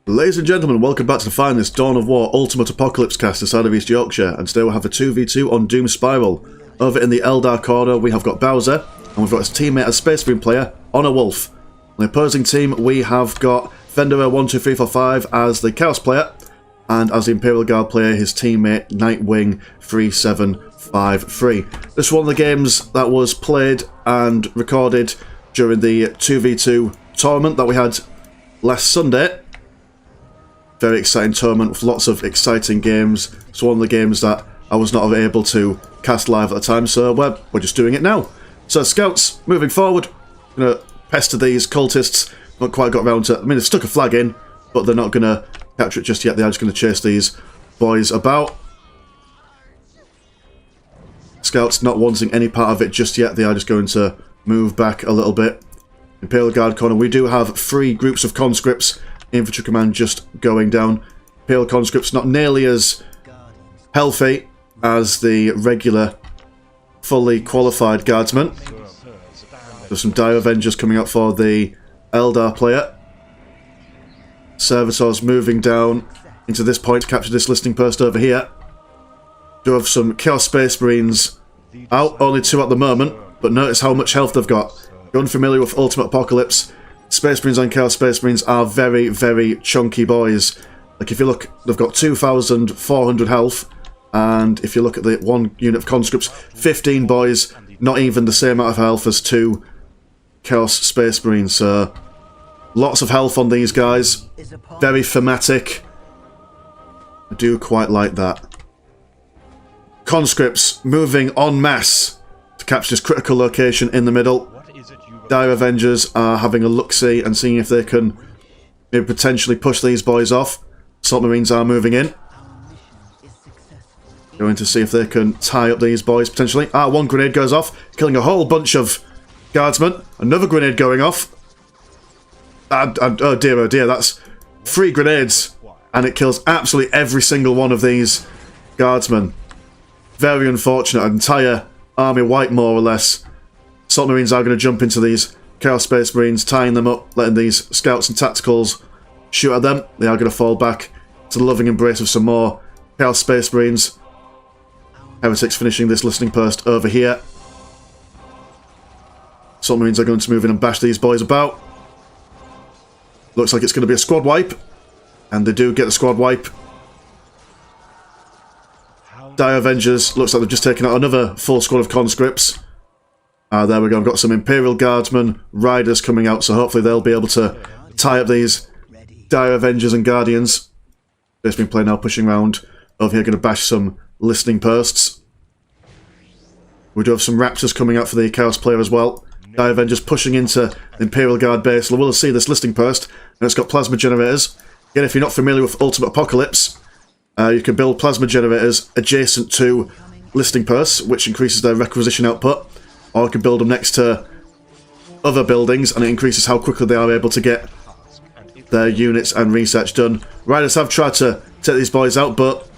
Ladies and gentlemen, welcome back to the finest Dawn of War Ultimate Apocalypse cast inside of East Yorkshire, and today we'll have a 2v2 on Doom Spiral. Over in the Eldar corner we have got Bowser, and we've got his teammate as Space Marine player, On a Wolf. On the opposing team we have got Fenderer12345 as the Chaos player, and as the Imperial Guard player his teammate Nightwing3753. This is one of the games that was played and recorded during the 2v2 tournament that we had last Sunday. Very exciting tournament with lots of exciting games. It's one of the games that I was not able to cast live at the time, so we're just doing it now. So scouts, moving forward, going to pester these cultists. Not quite got around to, I mean they've stuck a flag in, but they're not going to capture it just yet. They are just going to chase these boys about. Scouts not wanting any part of it just yet. They are just going to move back a little bit. Imperial Guard corner, we do have 3 groups of conscripts. Infantry command just going down. Imperial conscripts not nearly as healthy as the regular fully qualified guardsmen. There's some Dire Avengers coming up for the Eldar player. Servitors moving down into this point to capture this listing post over here. Do have some Chaos Space Marines out, only 2 at the moment, but notice how much health they've got. If you're unfamiliar with Ultimate Apocalypse, Space Marines and Chaos Space Marines are very, very chunky boys. Like if you look, they've got 2,400 health, and if you look at the 1 unit of conscripts, 15 boys, not even the same amount of health as 2 Chaos Space Marines. So lots of health on these guys, very thematic. I do quite like that. Conscripts moving en masse to capture this critical location in the middle. Dire Avengers are having a look-see and seeing if they can maybe potentially push these boys off. Assault Marines are moving in. Going to see if they can tie up these boys potentially. 1 grenade goes off, killing a whole bunch of guardsmen. Another grenade going off. Oh dear, that's 3 grenades. And it kills absolutely every single one of these guardsmen. Very unfortunate. An entire army wiped more or less. Assault Marines are going to jump into these Chaos Space Marines, tying them up, letting these scouts and tacticals shoot at them. They are going to fall back to the loving embrace of some more Chaos Space Marines. Heretics finishing this listening post over here. Assault Marines are going to move in and bash these boys about. Looks like it's going to be a squad wipe, and they do get the squad wipe. Dire Avengers, looks like they've just taken out another full squad of conscripts. There we go, I've got some Imperial Guardsmen, Riders coming out, so hopefully they'll be able to tie up these Dire Avengers and Guardians. Space Marine player now pushing around over here, going to bash some listening posts. We do have some Raptors coming out for the Chaos player as well. Dire Avengers pushing into the Imperial Guard base. We'll see this listening post, and it's got plasma generators. Again, if you're not familiar with Ultimate Apocalypse, you can build plasma generators adjacent to listening posts, which increases their requisition output. Or I can build them next to other buildings, and it increases how quickly they are able to get their units and research done. Riders have tried to take these boys out, but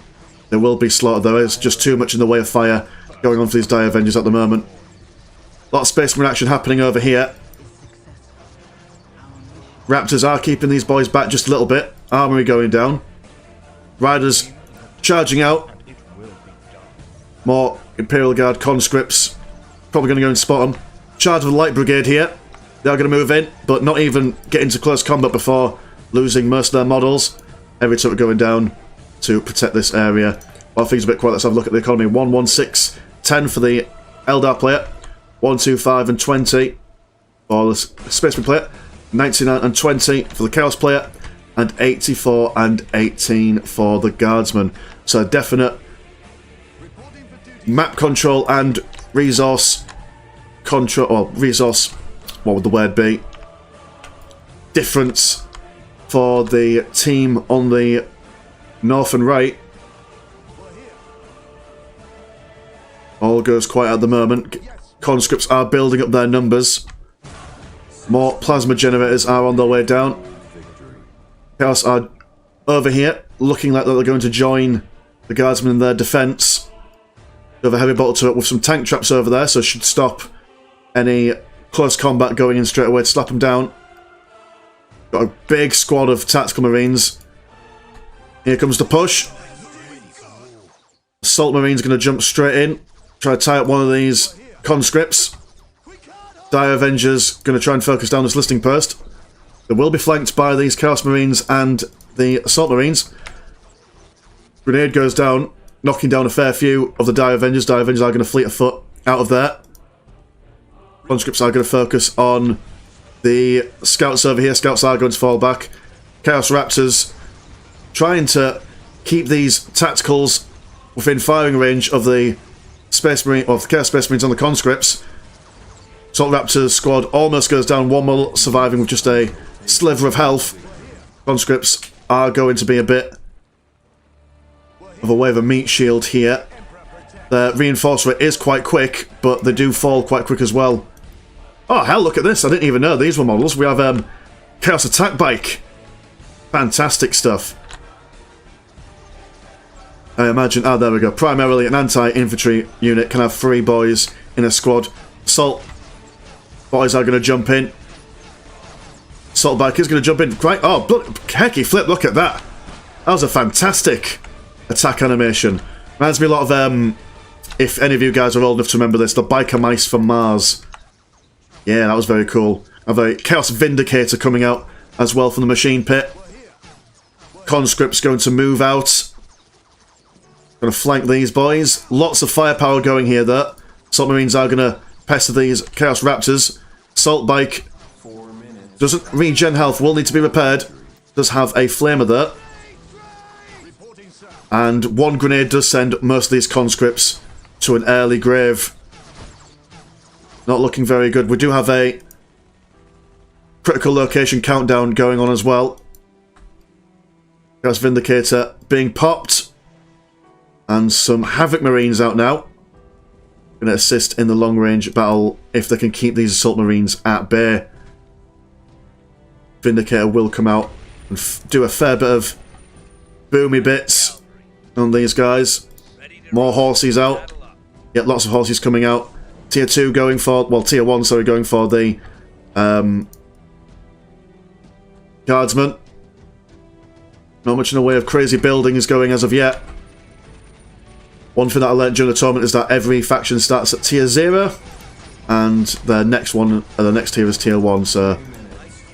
they will be slaughtered. There is just too much in the way of fire going on for these Dire Avengers at the moment. A lot of Space Marine action happening over here. Raptors are keeping these boys back just a little bit. Armory going down. Riders charging out. More Imperial Guard conscripts. Probably going to go and spot them. Charge of the Light Brigade here. They are going to move in, but not even get into close combat before losing most of their models. Every turret going down to protect this area. While things are a bit quiet, let's have a look at the economy. 1, 1, 6, 10 for the Eldar player. 1, 2, 5 and 20 for the Space Marine player. 99 and 20 for the Chaos player. And 84 and 18 for the Guardsman. So definite map control and resource control, or resource, what would the word be? Difference for the team on the north and right. All goes quiet at the moment. Conscripts are building up their numbers. More plasma generators are on their way down. Chaos are over here, looking like they're going to join the Guardsmen in their defence. We have a heavy bolter turret with some tank traps over there, so it should stop any close combat going in straight away to slap them down. Got a big squad of tactical marines. Here comes the push. Assault Marine's going to jump straight in. Try to tie up one of these conscripts. Dire Avengers going to try and focus down this listing post. They will be flanked by these Chaos Marines and the Assault Marines. Grenade goes down, knocking down a fair few of the Dire Avengers. Dire Avengers are going to fleet of foot out of there. Conscripts are going to focus on the Scouts over here. Scouts are going to fall back. Chaos Raptors trying to keep these tacticals within firing range of the Space Marine, or the Chaos Space Marines on the conscripts. Assault Raptors squad almost goes down. One will surviving with just a sliver of health. Conscripts are going to be a bit of a wave of meat shield here. The reinforcer is quite quick, but they do fall quite quick as well. Oh hell, look at this. I didn't even know these were models. We have Chaos Attack Bike. Fantastic stuff. I imagine, there we go. Primarily an anti-infantry unit can have 3 boys in a squad. Assault boys are going to jump in. Assault bike is going to jump in. Right, oh, hecky flip, look at that. That was a fantastic attack animation. Reminds me a lot of, if any of you guys are old enough to remember this, the Biker Mice from Mars. Yeah, that was very cool. I have a Chaos Vindicator coming out as well from the machine pit. Conscripts going to move out. Going to flank these boys. Lots of firepower going here, though. Assault Marines are going to pester these Chaos Raptors. Assault Bike doesn't regen health, will need to be repaired. Does have a flamer there. And one grenade does send most of these conscripts to an early grave. Not looking very good. We do have a critical location countdown going on as well. Chaos Vindicator being popped. And some Havoc Marines out now. Going to assist in the long-range battle if they can keep these Assault Marines at bay. Vindicator will come out and do a fair bit of boomy bits on these guys. More horses out. Yep, lots of horses coming out. Tier 2 going for... well, Tier 1, sorry, going for the Guardsmen. Not much in the way of crazy buildings going as of yet. One thing that I learned during the tournament is that every faction starts at Tier 0, and the next one, the next tier is Tier 1, so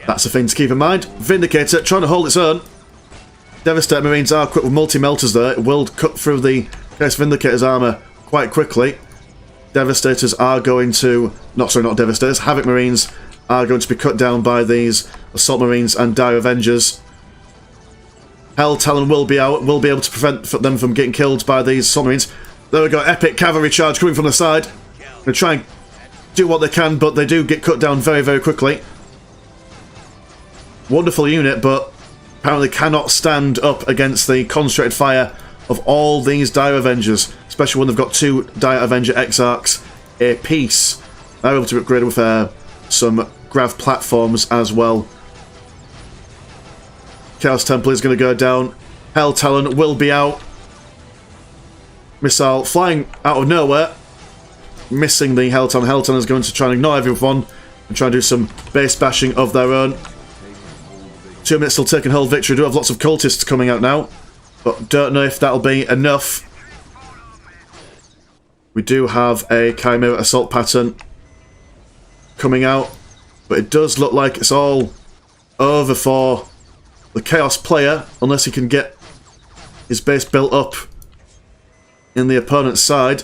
that's a thing to keep in mind. Vindicator trying to hold its own. Devastator Marines are quick with multi-melters there. It will cut through the Chaos Vindicator's armour quite quickly. Devastators are going to... not Devastators. Havoc Marines are going to be cut down by these Assault Marines and Dire Avengers. Hell Talon will be out, will be able to prevent them from getting killed by these Assault Marines. There we go, epic cavalry charge coming from the side. They try and do what they can, but they do get cut down very, very quickly. Wonderful unit, but apparently cannot stand up against the concentrated fire of all these Dire Avengers, especially when they've got 2 Dire Avenger Exarchs apiece. They're able to be upgraded with some grav platforms as well. Chaos Temple is going to go down. Hell Talon will be out. Missile flying out of nowhere. Missing the Hell Talon. Hell Talon is going to try and ignore everyone and try and do some base bashing of their own. 2 minutes till take and hold victory. We do have lots of cultists coming out now, but don't know if that'll be enough. We do have a Chimera assault pattern coming out, but it does look like it's all over for the Chaos player, unless he can get his base built up in the opponent's side.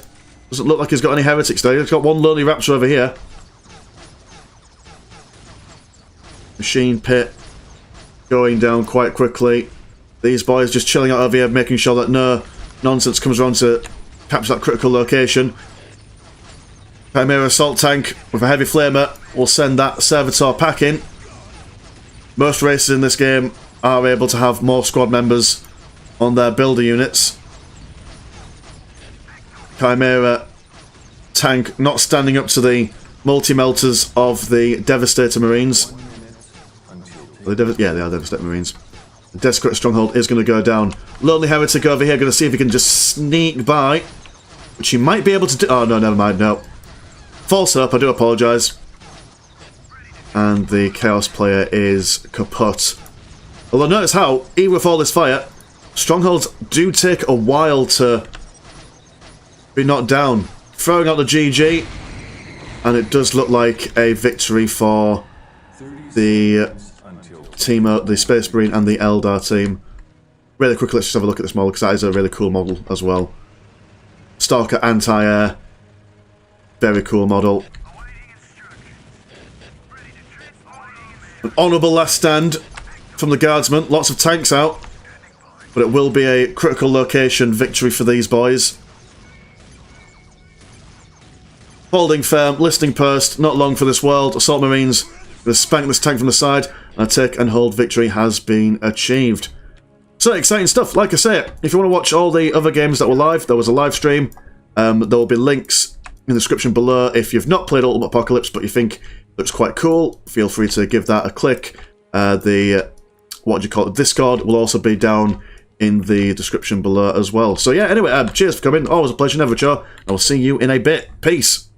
Doesn't look like he's got any heretics there. He's got one lonely raptor over here. Machine pit going down quite quickly. These boys just chilling out over here, making sure that no nonsense comes around to capture that critical location. Chimera assault tank with a heavy flamer will send that servitor packing. Most races in this game are able to have more squad members on their builder units. Chimera tank not standing up to the multi-melters of the Devastator Marines. Yeah, they are Devastator Marines. The Desecrated Stronghold is going to go down. Lonely Heretic over here, going to see if he can just sneak by, which he might be able to do. Oh no, never mind, no. False hope, I do apologise. and the Chaos player is kaput. Although notice how, even with all this fire, strongholds do take a while to be knocked down. Throwing out the GG, and it does look like a victory for the team, the Space Marine and the Eldar team. Really quickly, let's just have a look at this model, because that is a really cool model as well. Stalker anti-air. Very cool model. An honourable last stand from the Guardsmen. Lots of tanks out. But it will be a critical location victory for these boys. Holding firm, listening post, not long for this world. Assault Marines will spank this tank from the side. And a take and hold victory has been achieved. So exciting stuff. Like I say, if you want to watch all the other games that were live, there was a live stream. There will be links in the description below. If you've not played Ultimate Apocalypse but you think it looks quite cool, feel free to give that a click. What do you call it? Discord will also be down in the description below as well. So yeah, anyway, cheers for coming. Always a pleasure, never a chore. I will see you in a bit. Peace.